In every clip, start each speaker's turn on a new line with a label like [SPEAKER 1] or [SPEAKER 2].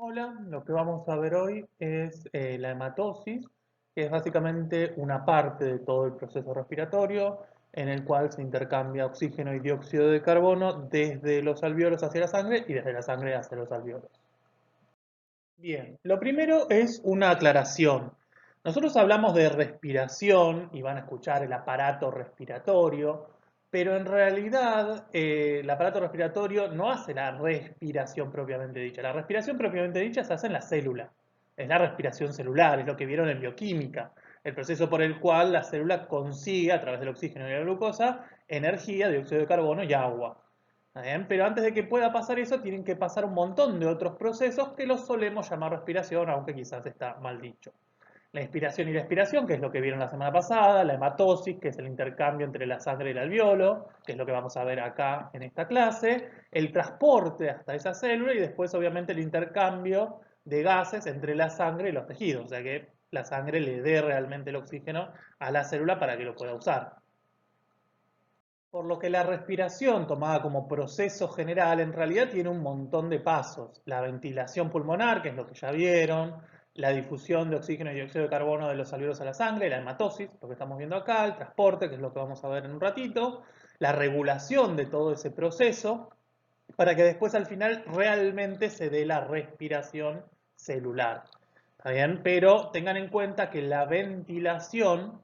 [SPEAKER 1] Hola, lo que vamos a ver hoy es la hematosis, que es básicamente una parte de todo el proceso respiratorio en el cual se intercambia oxígeno y dióxido de carbono desde los alvéolos hacia la sangre y desde la sangre hacia los alvéolos. Bien, lo primero es una aclaración. Nosotros hablamos de respiración y van a escuchar el aparato respiratorio, pero en realidad el aparato respiratorio no hace la respiración propiamente dicha. La respiración propiamente dicha se hace en la célula. Es la respiración celular, es lo que vieron en bioquímica, el proceso por el cual la célula consigue, a través del oxígeno y la glucosa, energía, dióxido de carbono y agua. ¿Está bien? Pero antes de que pueda pasar eso, tienen que pasar un montón de otros procesos que los solemos llamar respiración, aunque quizás está mal dicho. La inspiración y la expiración, que es lo que vieron la semana pasada, la hematosis, que es el intercambio entre la sangre y el alveolo, que es lo que vamos a ver acá en esta clase, el transporte hasta esa célula y después obviamente el intercambio de gases entre la sangre y los tejidos, o sea que la sangre le dé realmente el oxígeno a la célula para que lo pueda usar. Por lo que la respiración, tomada como proceso general, en realidad tiene un montón de pasos. La ventilación pulmonar, que es lo que ya vieron, la difusión de oxígeno y dióxido de carbono de los alvéolos a la sangre, la hematosis, lo que estamos viendo acá, el transporte, que es lo que vamos a ver en un ratito, la regulación de todo ese proceso, para que después al final realmente se dé la respiración celular. ¿Está bien? Pero tengan en cuenta que la ventilación,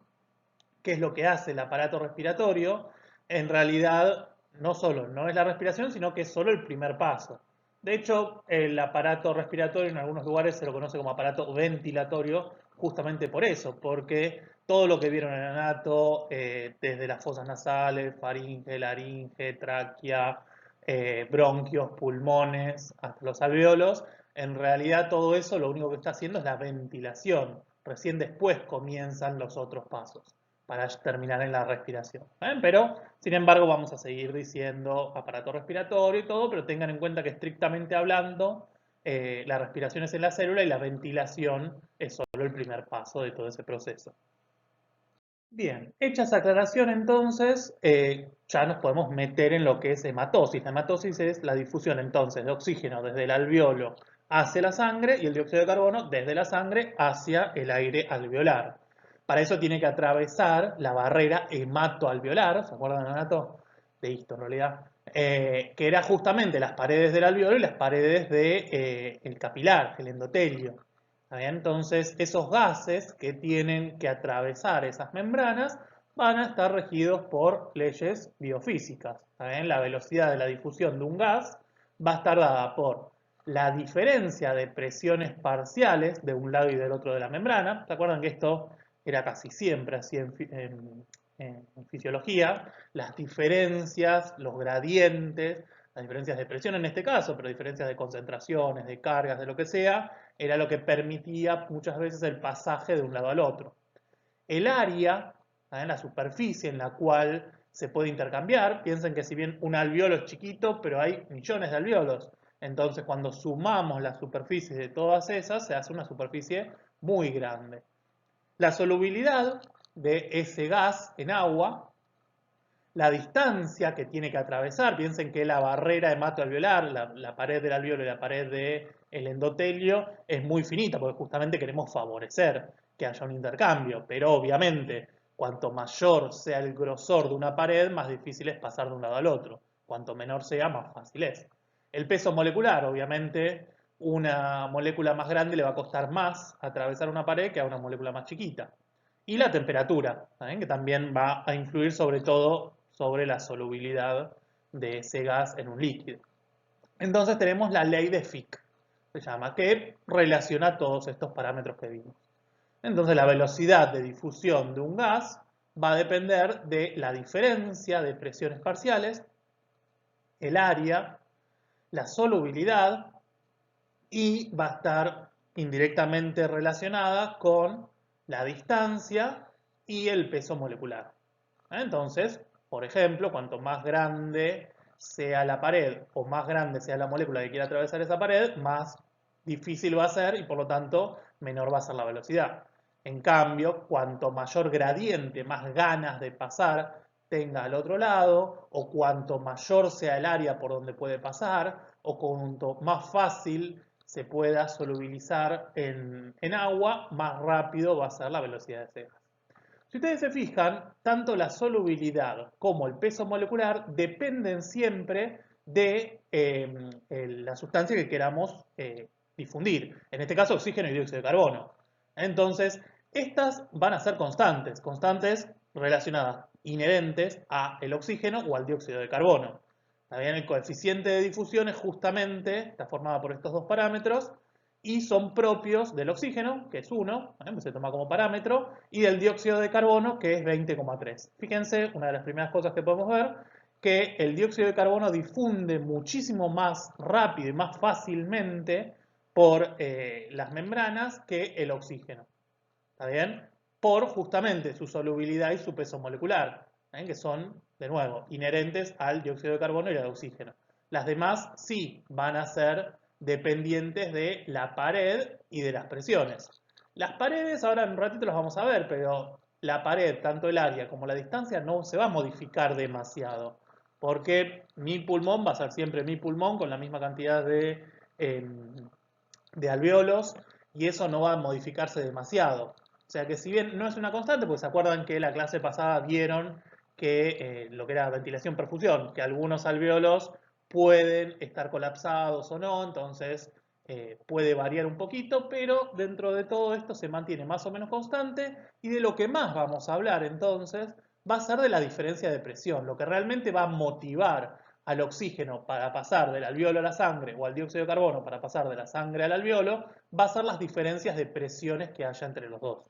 [SPEAKER 1] que es lo que hace el aparato respiratorio, en realidad no solo no es la respiración, sino que es solo el primer paso. De hecho, el aparato respiratorio en algunos lugares se lo conoce como aparato ventilatorio, justamente por eso, porque todo lo que vieron en el anato, desde las fosas nasales, faringe, laringe, tráquea, bronquios, pulmones, hasta los alvéolos, en realidad todo eso lo único que está haciendo es la ventilación. Recién después comienzan los otros pasos para terminar en la respiración. Pero, sin embargo, vamos a seguir diciendo aparato respiratorio y todo, pero tengan en cuenta que estrictamente hablando, la respiración es en la célula y la ventilación es solo el primer paso de todo ese proceso. Bien, hecha esa aclaración entonces, ya nos podemos meter en lo que es hematosis. La hematosis es la difusión entonces de oxígeno desde el alveolo hacia la sangre y el dióxido de carbono desde la sangre hacia el aire alveolar. Para eso tiene que atravesar la barrera hematoalveolar, ¿se acuerdan, Donato? De esto en realidad, que era justamente las paredes del alveolo y las paredes del capilar, el endotelio. Entonces, esos gases que tienen que atravesar esas membranas van a estar regidos por leyes biofísicas. La velocidad de la difusión de un gas va a estar dada por la diferencia de presiones parciales de un lado y del otro de la membrana. ¿Se acuerdan que esto era casi siempre así en fisiología? Las diferencias, los gradientes, las diferencias de presión en este caso, pero diferencias de concentraciones, de cargas, de lo que sea, era lo que permitía muchas veces el pasaje de un lado al otro. El área, la superficie en la cual se puede intercambiar, piensen que si bien un alveolo es chiquito, pero hay millones de alvéolos, entonces cuando sumamos las superficies de todas esas, se hace una superficie muy grande. La solubilidad de ese gas en agua, la distancia que tiene que atravesar, piensen que la barrera hematoalveolar, la pared del alveolo y la pared del endotelio es muy finita, porque justamente queremos favorecer que haya un intercambio, pero obviamente cuanto mayor sea el grosor de una pared, más difícil es pasar de un lado al otro. Cuanto menor sea, más fácil es. El peso molecular, obviamente, una molécula más grande le va a costar más atravesar una pared que a una molécula más chiquita. Y la temperatura, ¿saben? Que también va a influir sobre todo sobre la solubilidad de ese gas en un líquido. Entonces tenemos la ley de Fick, se llama, que relaciona todos estos parámetros que vimos. Entonces la velocidad de difusión de un gas va a depender de la diferencia de presiones parciales, el área, la solubilidad y va a estar indirectamente relacionada con la distancia y el peso molecular. Entonces, por ejemplo, cuanto más grande sea la pared o más grande sea la molécula que quiera atravesar esa pared, más difícil va a ser y por lo tanto menor va a ser la velocidad. En cambio, cuanto mayor gradiente, más ganas de pasar tenga al otro lado, o cuanto mayor sea el área por donde puede pasar, o cuanto más fácil se pueda solubilizar en agua, más rápido va a ser la velocidad de ese gas. Si ustedes se fijan, tanto la solubilidad como el peso molecular dependen siempre de la sustancia que queramos difundir. En este caso, oxígeno y dióxido de carbono. Entonces, estas van a ser constantes, constantes relacionadas, inherentes al oxígeno o al dióxido de carbono. También el coeficiente de difusión es justamente, está formado por estos dos parámetros, y son propios del oxígeno, que es 1, se toma como parámetro, y del dióxido de carbono, que es 20,3. Fíjense, una de las primeras cosas que podemos ver, que el dióxido de carbono difunde muchísimo más rápido y más fácilmente por las membranas que el oxígeno. ¿Está bien? Por justamente su solubilidad y su peso molecular, que son, de nuevo, inherentes al dióxido de carbono y al oxígeno. Las demás sí van a ser dependientes de la pared y de las presiones. Las paredes, ahora en un ratito las vamos a ver, pero la pared, tanto el área como la distancia, no se va a modificar demasiado, porque mi pulmón va a ser siempre mi pulmón con la misma cantidad de alvéolos, y eso no va a modificarse demasiado. O sea que si bien no es una constante, pues se acuerdan que la clase pasada vieron que lo que era ventilación-perfusión, que algunos alvéolos pueden estar colapsados o no, entonces puede variar un poquito, pero dentro de todo esto se mantiene más o menos constante, y de lo que más vamos a hablar entonces va a ser de la diferencia de presión, lo que realmente va a motivar al oxígeno para pasar del alvéolo a la sangre o al dióxido de carbono para pasar de la sangre al alvéolo, va a ser las diferencias de presiones que haya entre los dos.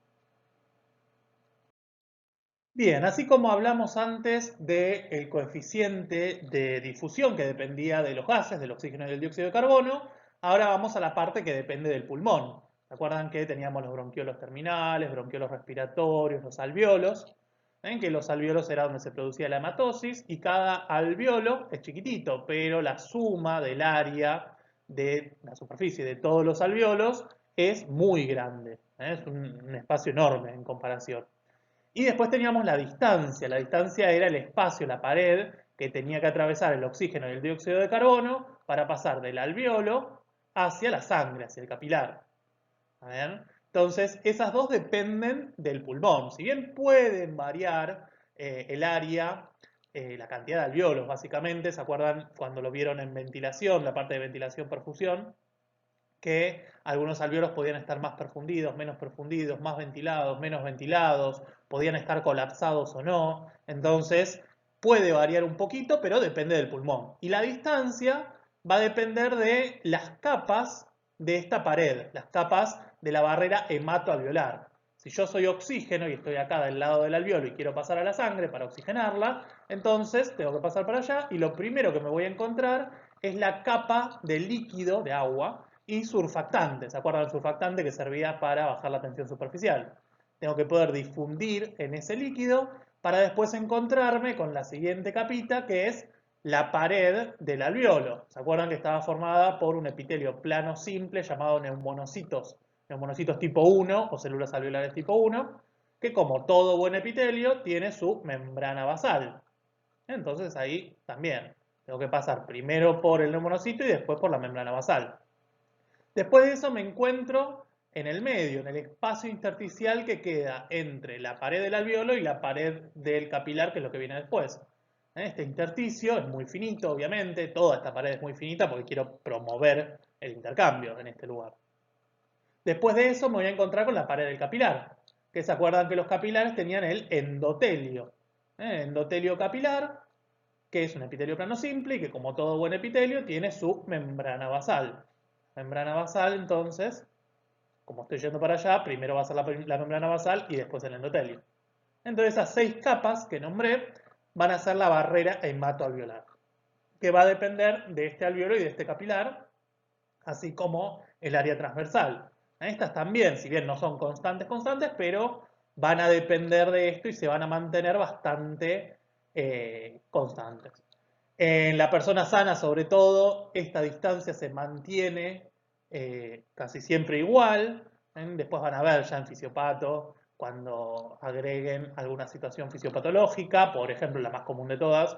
[SPEAKER 1] Bien, así como hablamos antes del coeficiente de difusión que dependía de los gases, del oxígeno y del dióxido de carbono, ahora vamos a la parte que depende del pulmón. ¿Se acuerdan que teníamos los bronquiolos terminales, bronquiolos respiratorios, los alvéolos? ¿Ven que los alvéolos era donde se producía la hematosis, y cada alvéolo es chiquitito, pero la suma del área de la superficie de todos los alvéolos es muy grande, es un espacio enorme en comparación. Y después teníamos la distancia. La distancia era el espacio, la pared que tenía que atravesar el oxígeno y el dióxido de carbono para pasar del alvéolo hacia la sangre, hacia el capilar. ¿Bien? Entonces, esas dos dependen del pulmón. Si bien pueden variar el área, la cantidad de alvéolos, básicamente, ¿se acuerdan cuando lo vieron en ventilación, la parte de ventilación-perfusión? Que algunos alvéolos podían estar más perfundidos, menos perfundidos, más ventilados, menos ventilados, podían estar colapsados o no. Entonces, puede variar un poquito, pero depende del pulmón. Y la distancia va a depender de las capas de esta pared, las capas de la barrera hematoalveolar. Si yo soy oxígeno y estoy acá del lado del alvéolo y quiero pasar a la sangre para oxigenarla, entonces tengo que pasar para allá, y lo primero que me voy a encontrar es la capa de líquido, de agua, y surfactante. ¿Se acuerdan del surfactante que servía para bajar la tensión superficial? Tengo que poder difundir en ese líquido para después encontrarme con la siguiente capita, que es la pared del alvéolo. ¿Se acuerdan que estaba formada por un epitelio plano simple llamado neumonocitos? Neumonocitos tipo 1 o células alveolares tipo 1, que como todo buen epitelio tiene su membrana basal. Entonces ahí también tengo que pasar primero por el neumonocito y después por la membrana basal. Después de eso me encuentro en el medio, en el espacio intersticial que queda entre la pared del alvéolo y la pared del capilar, que es lo que viene después. Este intersticio es muy finito, obviamente, toda esta pared es muy finita porque quiero promover el intercambio en este lugar. Después de eso me voy a encontrar con la pared del capilar, que se acuerdan que los capilares tenían el endotelio. Endotelio capilar, que es un epitelio plano simple y que, como todo buen epitelio, tiene su membrana basal. Membrana basal, entonces, como estoy yendo para allá, primero va a ser la membrana basal y después el endotelio. Entonces, esas 6 capas que nombré van a ser la barrera hematoalveolar, que va a depender de este alvéolo y de este capilar, así como el área transversal. Estas también, si bien no son constantes, pero van a depender de esto y se van a mantener bastante constantes. En la persona sana, sobre todo, esta distancia se mantiene casi siempre igual. Después van a ver ya en fisiopato, cuando agreguen alguna situación fisiopatológica, por ejemplo, la más común de todas,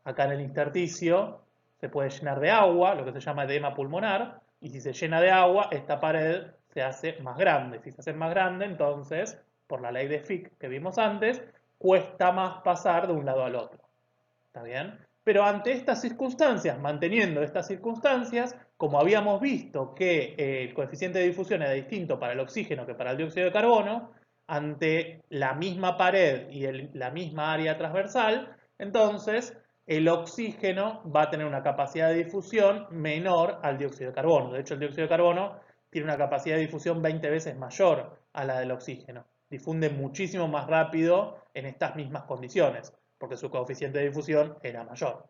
[SPEAKER 1] acá en el intersticio se puede llenar de agua, lo que se llama edema pulmonar, Y si se llena de agua, esta pared se hace más grande. Si se hace más grande, entonces, por la ley de Fick que vimos antes, cuesta más pasar de un lado al otro. ¿Está bien? Pero ante estas circunstancias, manteniendo estas circunstancias, como habíamos visto que el coeficiente de difusión era distinto para el oxígeno que para el dióxido de carbono, ante la misma pared y la misma área transversal, entonces el oxígeno va a tener una capacidad de difusión menor al dióxido de carbono. De hecho, el dióxido de carbono tiene una capacidad de difusión 20 veces mayor a la del oxígeno. Difunde muchísimo más rápido en estas mismas condiciones, porque su coeficiente de difusión era mayor.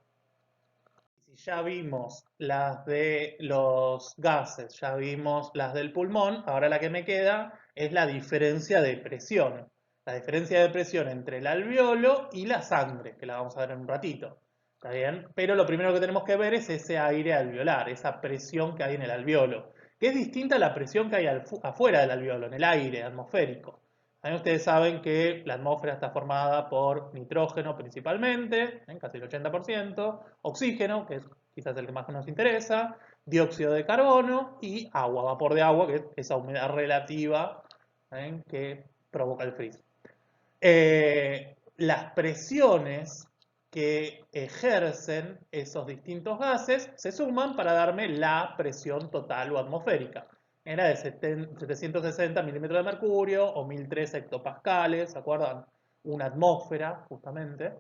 [SPEAKER 1] Si ya vimos las de los gases, ya vimos las del pulmón, ahora la que me queda es la diferencia de presión. La diferencia de presión entre el alveolo y la sangre, que la vamos a ver en un ratito. ¿Está bien? Pero lo primero que tenemos que ver es ese aire alveolar, esa presión que hay en el alveolo, que es distinta a la presión que hay afuera del alveolo, en el aire atmosférico. También ustedes saben que la atmósfera está formada por nitrógeno principalmente, casi el 80%, oxígeno, que es quizás el que más nos interesa, dióxido de carbono y agua, vapor de agua, que es esa humedad relativa que provoca el frizz. Las presiones que ejercen esos distintos gases se suman para darme la presión total o atmosférica. Era de 760 milímetros de mercurio o 1003 hectopascales, ¿se acuerdan? Una atmósfera, justamente.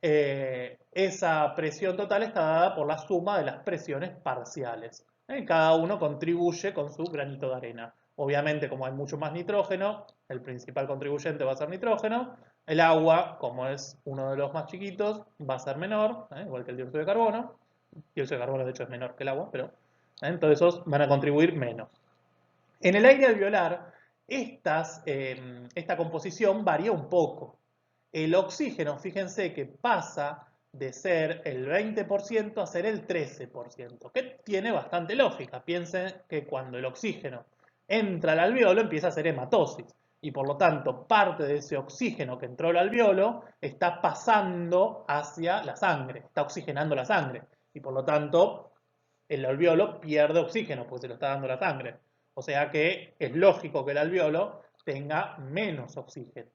[SPEAKER 1] Esa presión total está dada por la suma de las presiones parciales. Cada uno contribuye con su granito de arena. Obviamente, como hay mucho más nitrógeno, el principal contribuyente va a ser nitrógeno. El agua, como es uno de los más chiquitos, va a ser menor, igual que el dióxido de carbono. El dióxido de carbono, de hecho, es menor que el agua, pero entonces esos van a contribuir menos. En el aire alveolar, esta composición varía un poco. El oxígeno, fíjense que pasa de ser el 20% a ser el 13%, que tiene bastante lógica. Piensen que cuando el oxígeno entra al alveolo empieza a hacer hematosis y por lo tanto parte de ese oxígeno que entró al alveolo está pasando hacia la sangre, está oxigenando la sangre y por lo tanto el alveolo pierde oxígeno porque se lo está dando la sangre. O sea que es lógico que el alveolo tenga menos oxígeno.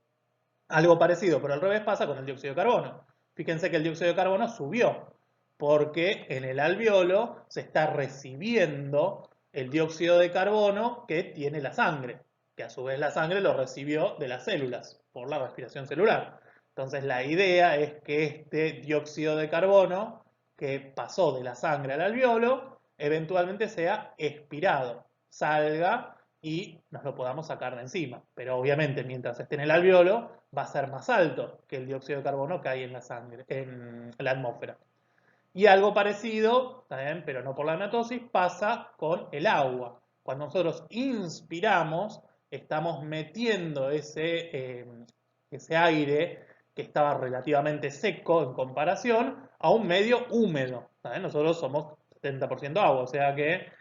[SPEAKER 1] Algo parecido, pero al revés pasa con el dióxido de carbono. Fíjense que el dióxido de carbono subió, porque en el alveolo se está recibiendo el dióxido de carbono que tiene la sangre, que a su vez la sangre lo recibió de las células, por la respiración celular. Entonces la idea es que este dióxido de carbono que pasó de la sangre al alveolo, eventualmente sea expirado, salga y nos lo podamos sacar de encima. Pero obviamente mientras esté en el alveolo va a ser más alto que el dióxido de carbono que hay en la sangre, en la atmósfera. Y algo parecido, también, pero no por la hematosis, pasa con el agua. Cuando nosotros inspiramos, estamos metiendo ese aire que estaba relativamente seco en comparación a un medio húmedo. ¿Saben? Nosotros somos 70% agua, o sea que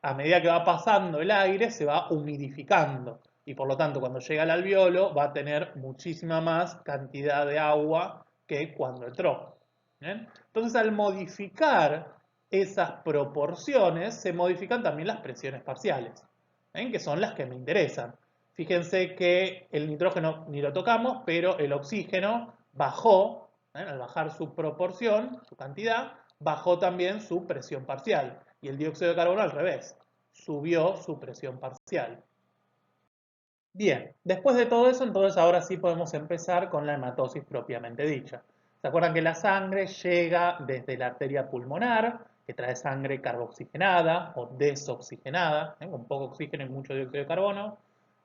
[SPEAKER 1] a medida que va pasando el aire se va humidificando y por lo tanto cuando llega al alveolo va a tener muchísima más cantidad de agua que cuando entró. ¿Bien? Entonces al modificar esas proporciones se modifican también las presiones parciales, que son las que me interesan. Fíjense que el nitrógeno ni lo tocamos, pero el oxígeno bajó, al bajar su proporción, su cantidad, bajó también su presión parcial. Y el dióxido de carbono al revés, subió su presión parcial. Bien, después de todo eso, entonces ahora sí podemos empezar con la hematosis propiamente dicha. ¿Se acuerdan que la sangre llega desde la arteria pulmonar, que trae sangre carboxigenada o desoxigenada, con poco oxígeno y mucho dióxido de carbono,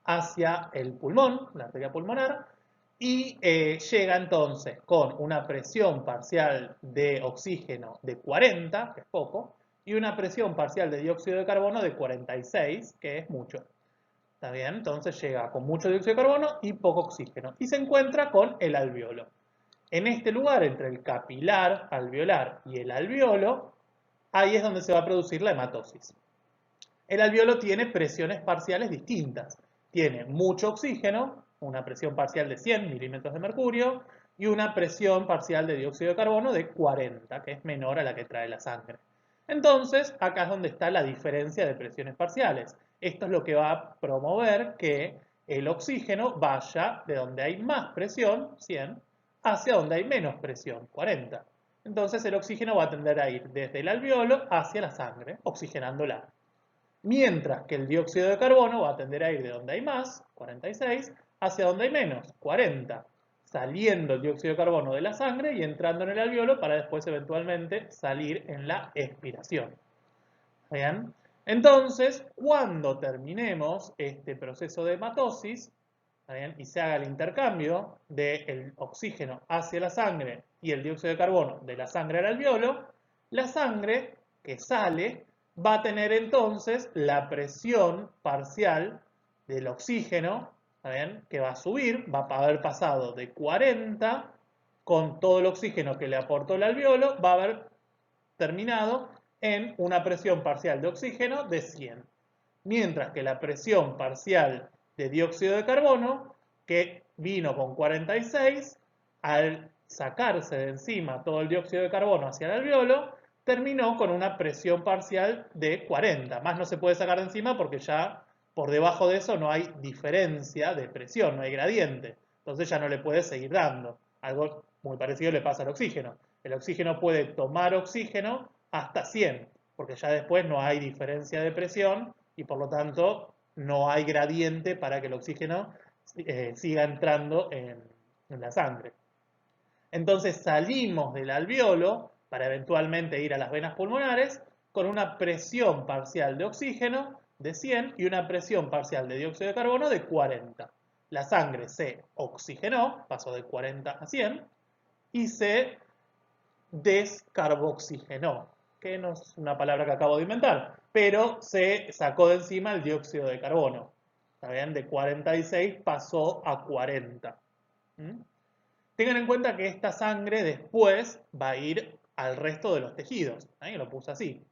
[SPEAKER 1] hacia el pulmón, la arteria pulmonar, y llega entonces con una presión parcial de oxígeno de 40, que es poco, y una presión parcial de dióxido de carbono de 46, que es mucho. ¿Está bien? Entonces llega con mucho dióxido de carbono y poco oxígeno. Y se encuentra con el alveolo. En este lugar, entre el capilar alveolar y el alveolo, ahí es donde se va a producir la hematosis. El alveolo tiene presiones parciales distintas. Tiene mucho oxígeno, una presión parcial de 100 milímetros de mercurio, y una presión parcial de dióxido de carbono de 40, que es menor a la que trae la sangre. Entonces, acá es donde está la diferencia de presiones parciales. Esto es lo que va a promover que el oxígeno vaya de donde hay más presión, 100, hacia donde hay menos presión, 40. Entonces el oxígeno va a tender a ir desde el alveolo hacia la sangre, oxigenándola. Mientras que el dióxido de carbono va a tender a ir de donde hay más, 46, hacia donde hay menos, 40, saliendo el dióxido de carbono de la sangre y entrando en el alveolo para después eventualmente salir en la expiración. ¿Bien? Entonces, cuando terminemos este proceso de hematosis, ¿bien? Y se haga el intercambio del oxígeno hacia la sangre y el dióxido de carbono de la sangre al alveolo, la sangre que sale va a tener entonces la presión parcial del oxígeno, ¿bien? Que va a subir, va a haber pasado de 40 con todo el oxígeno que le aportó el alveolo, va a haber terminado en una presión parcial de oxígeno de 100. Mientras que la presión parcial de dióxido de carbono, que vino con 46, al sacarse de encima todo el dióxido de carbono hacia el alveolo, terminó con una presión parcial de 40. Más no se puede sacar de encima porque ya por debajo de eso no hay diferencia de presión, no hay gradiente. Entonces ya no le puede seguir dando. Algo muy parecido le pasa al oxígeno. El oxígeno puede tomar oxígeno hasta 100, porque ya después no hay diferencia de presión y por lo tanto no hay gradiente para que el oxígeno siga entrando en la sangre. Entonces salimos del alveolo para eventualmente ir a las venas pulmonares con una presión parcial de oxígeno de 100 y una presión parcial de dióxido de carbono de 40. La sangre se oxigenó, pasó de 40 a 100, y se descarboxigenó, que no es una palabra que acabo de inventar, pero se sacó de encima el dióxido de carbono. ¿Está bien? De 46 pasó a 40. ¿Mm? Tengan en cuenta que esta sangre después va a ir al resto de los tejidos. Ahí lo puse así.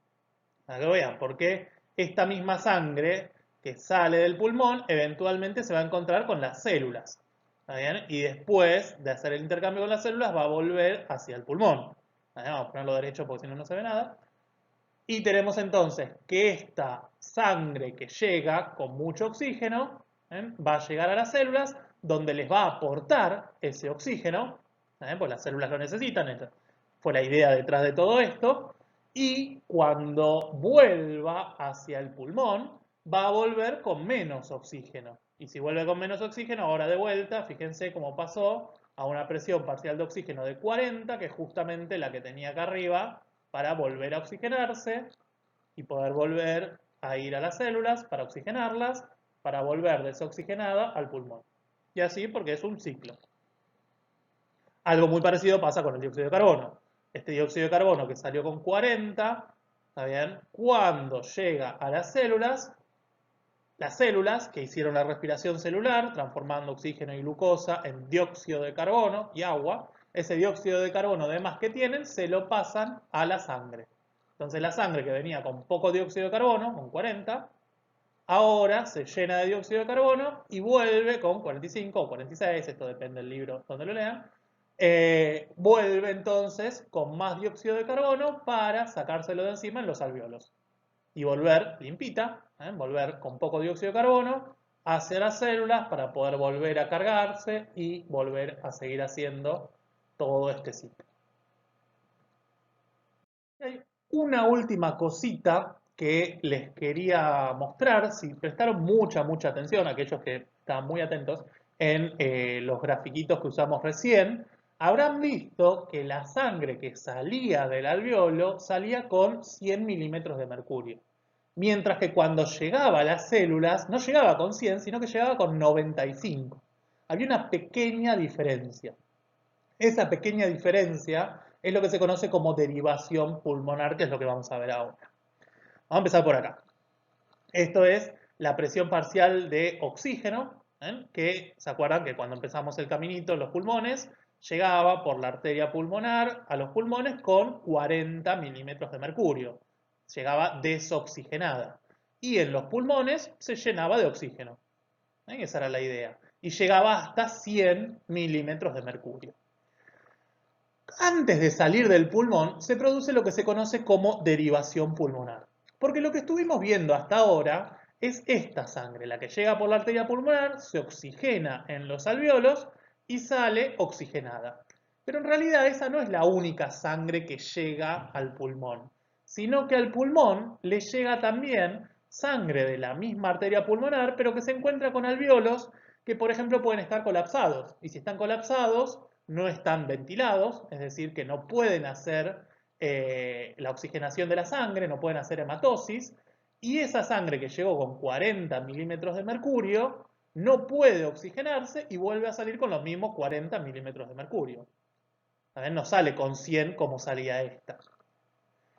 [SPEAKER 1] Para que lo vean, porque esta misma sangre que sale del pulmón eventualmente se va a encontrar con las células. ¿Está bien? Y después de hacer el intercambio con las células va a volver hacia el pulmón. Vamos a ponerlo derecho porque si no, no se ve nada. Y tenemos entonces que esta sangre que llega con mucho oxígeno va a llegar a las células donde les va a aportar ese oxígeno, pues las células lo necesitan, esta fue la idea detrás de todo esto, y cuando vuelva hacia el pulmón va a volver con menos oxígeno. Y si vuelve con menos oxígeno, ahora de vuelta, fíjense cómo pasó a una presión parcial de oxígeno de 40, que es justamente la que tenía acá arriba, para volver a oxigenarse y poder volver a ir a las células para oxigenarlas, para volver desoxigenada al pulmón. Y así porque es un ciclo. Algo muy parecido pasa con el dióxido de carbono. Este dióxido de carbono que salió con 40, ¿está bien? Cuando llega a las células que hicieron la respiración celular, transformando oxígeno y glucosa en dióxido de carbono y agua, ese dióxido de carbono de más que tienen se lo pasan a la sangre. Entonces la sangre que venía con poco dióxido de carbono, con 40, ahora se llena de dióxido de carbono y vuelve con 45 o 46, esto depende del libro donde lo lean, vuelve entonces con más dióxido de carbono para sacárselo de encima en los alveolos. Y volver limpita, volver con poco dióxido de carbono hacia las células para poder volver a cargarse y volver a seguir haciendo todo este ciclo. Hay una última cosita que les quería mostrar, si prestaron mucha atención, aquellos que estaban muy atentos en los grafiquitos que usamos recién, habrán visto que la sangre que salía del alveolo salía con 100 milímetros de mercurio. Mientras que cuando llegaba a las células, no llegaba con 100, sino que llegaba con 95. Había una pequeña diferencia. Esa pequeña diferencia es lo que se conoce como derivación pulmonar, que es lo que vamos a ver ahora. Vamos a empezar por acá. Esto es la presión parcial de oxígeno, que se acuerdan que cuando empezamos el caminito en los pulmones, llegaba por la arteria pulmonar a los pulmones con 40 milímetros de mercurio. Llegaba desoxigenada. Y en los pulmones se llenaba de oxígeno. Esa era la idea. Y llegaba hasta 100 milímetros de mercurio. Antes de salir del pulmón se produce lo que se conoce como derivación pulmonar. Porque lo que estuvimos viendo hasta ahora es esta sangre, la que llega por la arteria pulmonar, se oxigena en los alvéolos y sale oxigenada. Pero en realidad esa no es la única sangre que llega al pulmón, sino que al pulmón le llega también sangre de la misma arteria pulmonar, pero que se encuentra con alvéolos que, por ejemplo, pueden estar colapsados. Y si están colapsados, no están ventilados, es decir, que no pueden hacer la oxigenación de la sangre, no pueden hacer hematosis, y esa sangre que llegó con 40 milímetros de mercurio no puede oxigenarse y vuelve a salir con los mismos 40 milímetros de mercurio. ¿Saben? No sale con 100 como salía esta.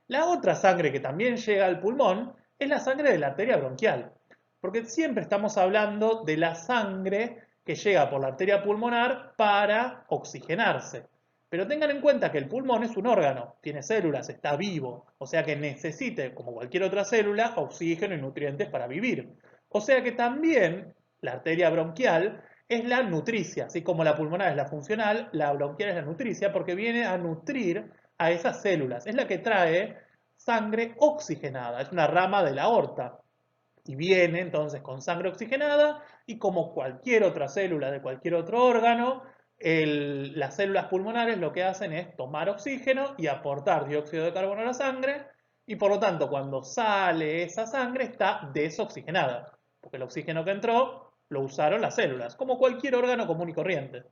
[SPEAKER 1] La otra sangre que también llega al pulmón es la sangre de la arteria bronquial, porque siempre estamos hablando de la sangre que llega por la arteria pulmonar para oxigenarse. Pero tengan en cuenta que el pulmón es un órgano, tiene células, está vivo, o sea que necesita, como cualquier otra célula, oxígeno y nutrientes para vivir. O sea que también la arteria bronquial es la nutricia, así como la pulmonar es la funcional, la bronquial es la nutricia porque viene a nutrir a esas células. Es la que trae sangre oxigenada, es una rama de la aorta. Y viene entonces con sangre oxigenada y como cualquier otra célula de cualquier otro órgano, las células pulmonares lo que hacen es tomar oxígeno y aportar dióxido de carbono a la sangre y por lo tanto cuando sale esa sangre está desoxigenada, porque el oxígeno que entró lo usaron las células, como cualquier órgano común y corriente.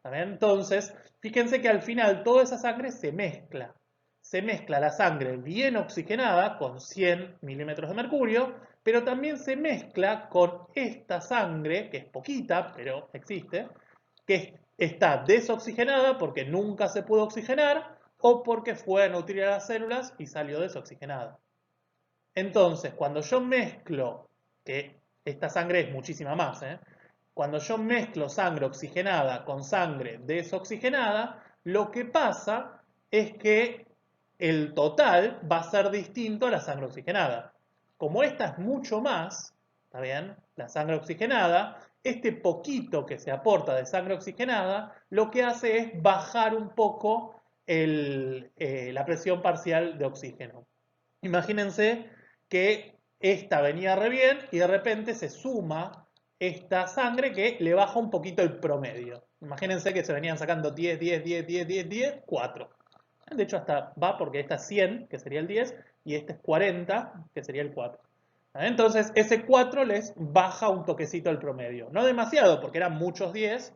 [SPEAKER 1] Entonces, fíjense que al final toda esa sangre se mezcla. Se mezcla la sangre bien oxigenada con 100 milímetros de mercurio, pero también se mezcla con esta sangre, que es poquita, pero existe, que está desoxigenada porque nunca se pudo oxigenar o porque fue a nutrir a las células y salió desoxigenada. Entonces, cuando yo mezclo, que esta sangre es muchísima más, cuando yo mezclo sangre oxigenada con sangre desoxigenada, lo que pasa es que el total va a ser distinto a la sangre oxigenada. Como esta es mucho más, ¿está bien? La sangre oxigenada, este poquito que se aporta de sangre oxigenada, lo que hace es bajar un poco la presión parcial de oxígeno. Imagínense que esta venía re bien y de repente se suma esta sangre que le baja un poquito el promedio. Imagínense que se venían sacando 10, 10, 10, 10, 10, 10, 4. De hecho, hasta va porque esta es 100, que sería el 10, y este es 40, que sería el 4. Entonces, ese 4 les baja un toquecito el promedio. No demasiado, porque eran muchos 10,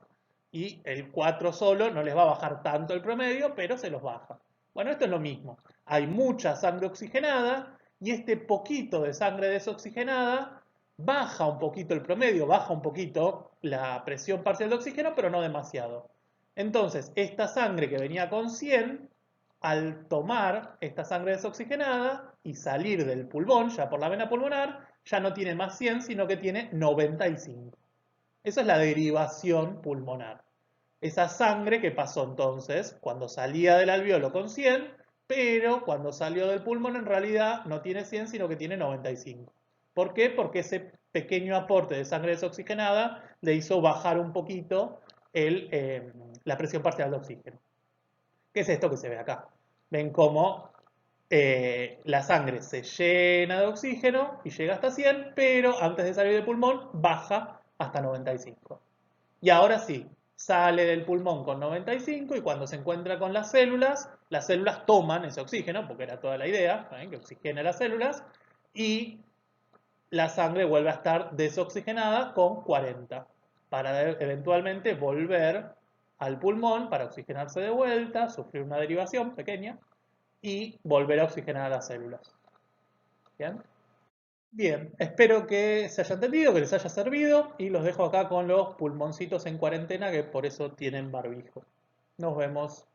[SPEAKER 1] y el 4 solo no les va a bajar tanto el promedio, pero se los baja. Bueno, esto es lo mismo. Hay mucha sangre oxigenada y este poquito de sangre desoxigenada baja un poquito el promedio, baja un poquito la presión parcial de oxígeno, pero no demasiado. Entonces, esta sangre que venía con 100, al tomar esta sangre desoxigenada y salir del pulmón, ya por la vena pulmonar, ya no tiene más 100, sino que tiene 95. Esa es la derivación pulmonar. Esa sangre que pasó entonces cuando salía del alvéolo con 100, pero cuando salió del pulmón en realidad no tiene 100, sino que tiene 95. ¿Por qué? Porque ese pequeño aporte de sangre desoxigenada le hizo bajar un poquito la presión parcial de oxígeno. ¿Qué es esto que se ve acá? Ven cómo la sangre se llena de oxígeno y llega hasta 100, pero antes de salir del pulmón baja hasta 95. Y ahora sí, sale del pulmón con 95 y cuando se encuentra con las células toman ese oxígeno, porque era toda la idea, que oxigene las células, y la sangre vuelve a estar desoxigenada con 40, para eventualmente volver al pulmón para oxigenarse de vuelta, sufrir una derivación pequeña y volver a oxigenar a las células. ¿Bien? Bien, espero que se haya entendido, que les haya servido y los dejo acá con los pulmoncitos en cuarentena que por eso tienen barbijo. Nos vemos.